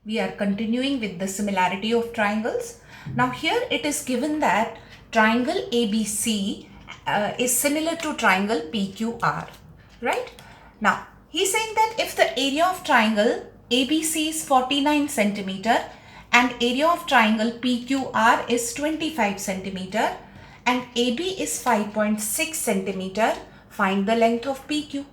We are continuing with the similarity of triangles. Now here it is given that triangle ABC is similar to triangle PQR, right? Now he's saying that if the area of triangle ABC is 49 centimeter and area of triangle PQR is 25 centimeter and AB is 5.6 centimeter, find the length of PQ.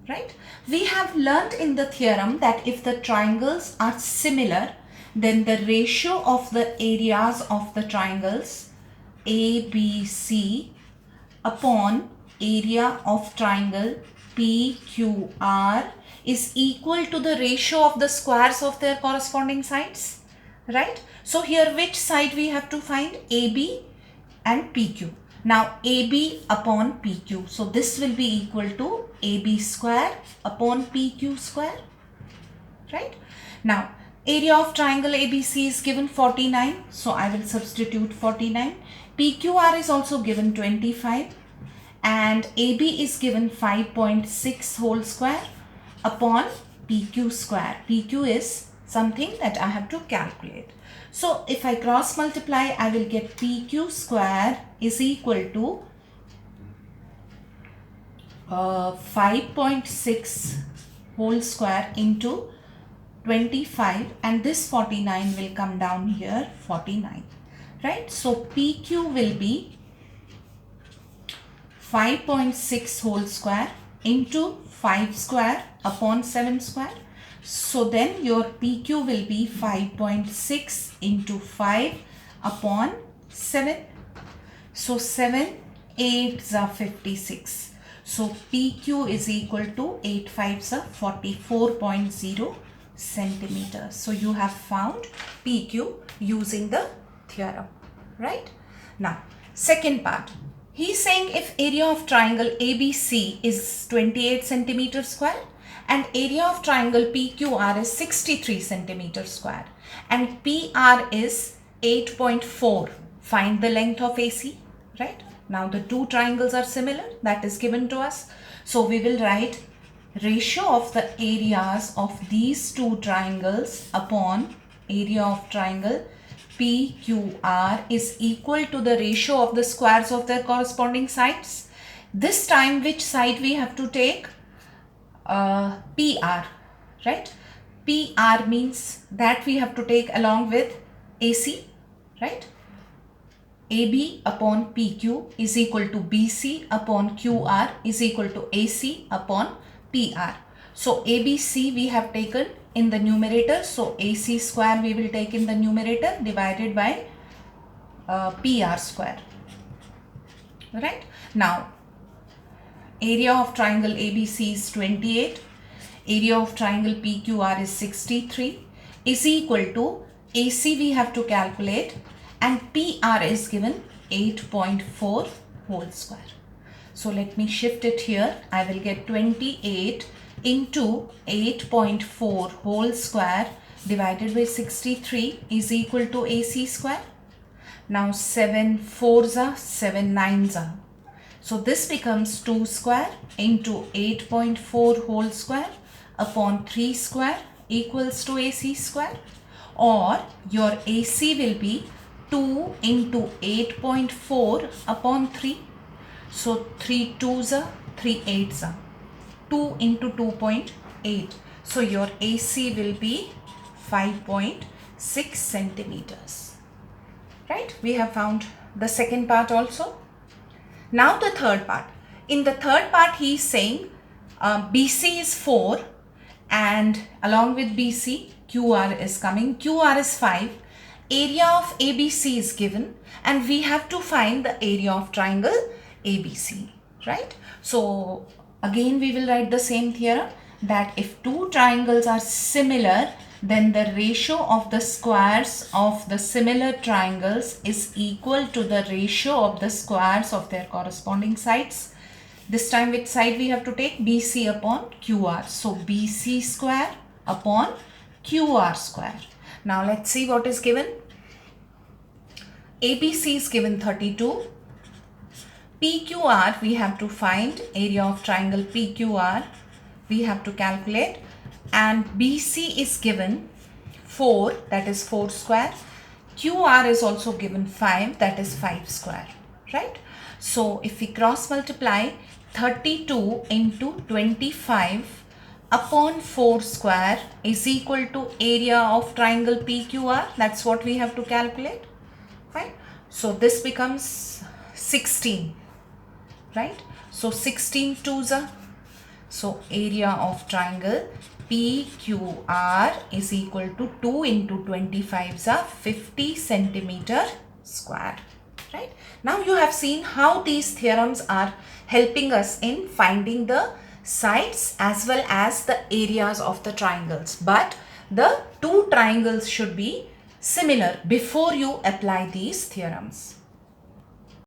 Right? We have learnt in the theorem that if the triangles are similar, then the ratio of the areas of the triangles ABC upon area of triangle PQR is equal to the ratio of the squares of their corresponding sides. Right? So here which side we have to find? AB and PQ. Now AB upon PQ. So this will be equal to AB square upon PQ square. Right? Now area of triangle ABC is given 49. So I will substitute 49. PQR is also given 25. And AB is given 5.6 whole square upon PQ square. PQ is something that I have to calculate. So if I cross multiply, I will get PQ square is equal to 5.6 whole square into 25, and this 49 will come down here 49, right? So PQ will be 5.6 whole square into 5 square upon 7 square. So then your PQ will be 5.6 into 5 upon 7. So 7 8s are 56. So PQ is equal to 8 5s are 44.0 centimeters. So you have found PQ using the theorem, right? Now second part. He's saying if area of triangle ABC is 28 centimeter square and area of triangle PQR is 63 centimeter square and PR is 8.4, find the length of AC, right? Now the two triangles are similar, that is given to us. So we will write ratio of the areas of these two triangles upon area of triangle PQR is equal to the ratio of the squares of their corresponding sides. This time which side we have to take? PR, right? PR means that we have to take along with AC, right? AB upon PQ is equal to BC upon QR is equal to AC upon PR. So ABC we have taken in the numerator. So AC square we will take in the numerator divided by PR square. Right? Now area of triangle ABC is 28. Area of triangle PQR is 63 is equal to AC we have to calculate and PR is given 8.4 whole square. So let me shift it here. I will get 28 into 8.4 whole square divided by 63 is equal to AC square. Now 7 4s are 7 9s are. So this becomes 2 square into 8.4 whole square upon 3 square equals to AC square, or your AC will be 2 into 8.4 upon 3. So 3 2s are 3 8s are. 2 into 2.8. So your AC will be 5.6 centimeters. Right? We have found the second part also. Now the third part. In the third part he is saying BC is 4 and along with BC QR is coming. QR is 5. Area of ABC is given and we have to find the area of triangle ABC, right? So again we will write the same theorem that if two triangles are similar, then the ratio of the squares of the similar triangles is equal to the ratio of the squares of their corresponding sides. This time which side we have to take? BC upon QR. So BC square upon QR square. Now let's see what is given. ABC is given 32. PQR we have to find, area of triangle PQR we have to calculate, and BC is given 4, that is 4 square. QR is also given 5, that is 5 square, right? So if we cross multiply 32 into 25 upon 4 square is equal to area of triangle PQR. That's what we have to calculate, right? So this becomes 16, right? So 16 twos are, so area of triangle PQR is equal to 2 into 25 are 50 centimeter square, right? Now you have seen how these theorems are helping us in finding the sides as well as the areas of the triangles. But the two triangles should be similar before you apply these theorems.